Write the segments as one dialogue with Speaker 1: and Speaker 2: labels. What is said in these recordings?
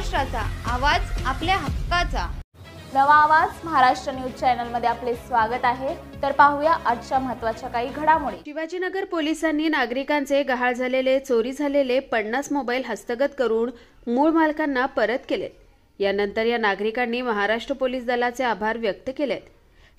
Speaker 1: महाराष्ट्राचा आवाज, आपल्या हक्काचा.
Speaker 2: नवा आवाज महाराष्ट्र न्यूज चॅनल मध्ये आपले स्वागत आहे. तर पाहूया आजच्या महत्त्वाच्या काही घडामोडी.
Speaker 3: शिवाजीनगर पोलिसांनी नागरिकांचे गहाळ झालेले, चोरी झालेले 50 मोबाईल हस्तगत करून मूळ मालकांना परत केलेत. यानंतर या नागरिकांनी महाराष्ट्र पोलीस दलाचे आभार व्यक्त केलेत.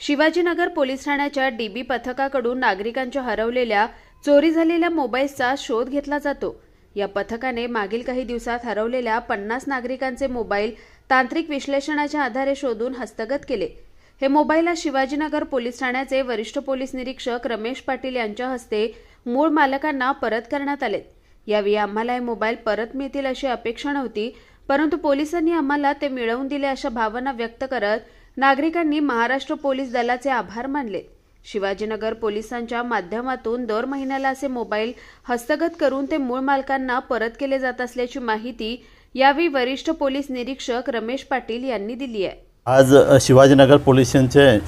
Speaker 3: शिवाजीनगर पोलीस ठाण्याच्या डीबी पथकाकडून नागरिकांच्या हरवलेल्या, चोरी झालेल्या मोबाईलचा शोध घेतला जातो. या पथकाने मागील काही दिवसात हरवलेल्या 50 नागरिकांचे मोबाईल तांत्रिक विश्लेषणाच्या आधारे शोधून हस्तगत केले. हे मोबाईल आज शिवाजीनगर पोलीस ठाण्याचे वरिष्ठ पोलीस निरीक्षक रमेश पाटील यांच्या हस्ते मूळ मालकांना परत करण्यात आले. यावेळी आम्हाला हे मोबाईल परत मिळतील अशी अपेक्षा नव्हती, परंतु पोलिसांनी आम्हाला ते मिळवून दिले अशा भावना व्यक्त करत नागरिकांनी महाराष्ट्र पोलीस दलाचे आभार मानले. शिवाजीनगर पोलिसांच्या माध्यमातून दर महिन्याला असे मोबाईल हस्तगत करून ते मूळ मालकांना परत केले जात असल्याची माहिती यावेळी वरिष्ठ पोलीस निरीक्षक रमेश पाटील यांनी दिली आहे.
Speaker 4: आज शिवाजीनगर पोलिसांचे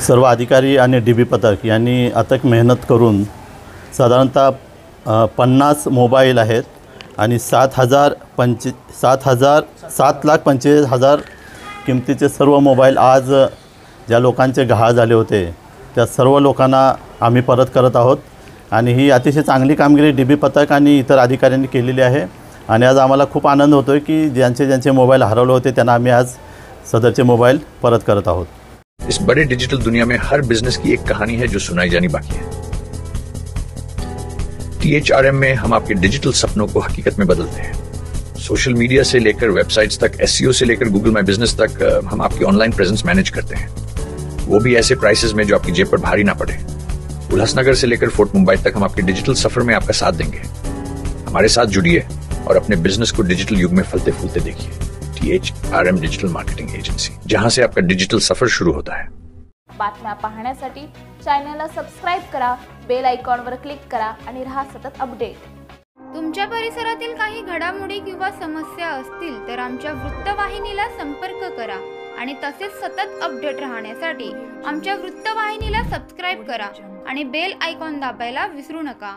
Speaker 4: सर्व अधिकारी आणि डीबी पथक यांनी अथक मेहनत करून साधारणतः 50 मोबाईल आहेत आणि 7,25,000 किमतीचे सर्व मोबाईल आज ज्या लोकांचे गहाळ झाले होते त्या सर्व लोकांना आम्ही परत करत आहोत. आणि ही अतिशय चांगली कामगिरी डीबी पथक आणि इतर अधिकाऱ्यांनी केलेली आहे. आणि आज आम्हाला खूप आनंद होतोय की ज्यांचे मोबाईल हरवले होते त्यांना आम्ही आज सदरचे मोबाईल परत करत आहोत.
Speaker 5: इस बड़े डिजिटल दुनिया में हर बिजनेस की एक कहानी है जो सुनाई जानी बाकी है. THRM में हम आपके डिजिटल सपनों को हकीकत में बदलते हैं. सोशल मीडिया से लेकर वेबसाइट्स तक, SEO से लेकर गूगल माई बिजनेस तक हम आपकी ऑनलाइन प्रेजेंस मैनेज करते हैं, वो भी ऐसे प्राइसेस में जो आपकी जेब पर भारी ना पड़े. उल्लासनगर से लेकर फोर्ट मुंबई तक हम आपके डिजिटल सफर में आपका साथ देंगे. हमारे साथ जुड़िए और अपने बिजनेस को डिजिटल युग में फलते फूलते देखिए. THRM डिजिटल मार्केटिंग एजेंसी, जहां से आपका डिजिटल सफर शुरू होता है.
Speaker 2: बातम्या पाहण्यासाठी चॅनलला सबस्क्राइब करा, बेल आयकॉनवर क्लिक करा आणि रहा सतत अपडेट.
Speaker 1: तुमच्या परिसरातील काही घडामोडी किंवा समस्या असतील तर आमच्या वृत्तवाहिनीला संपर्क करा आणि तसेच सतत अपडेट राहण्यासाठी आमच्या वृत्तवाहिनीला सबस्क्राइब करा आणि बेल आयकॉन दाबायला विसरू नका.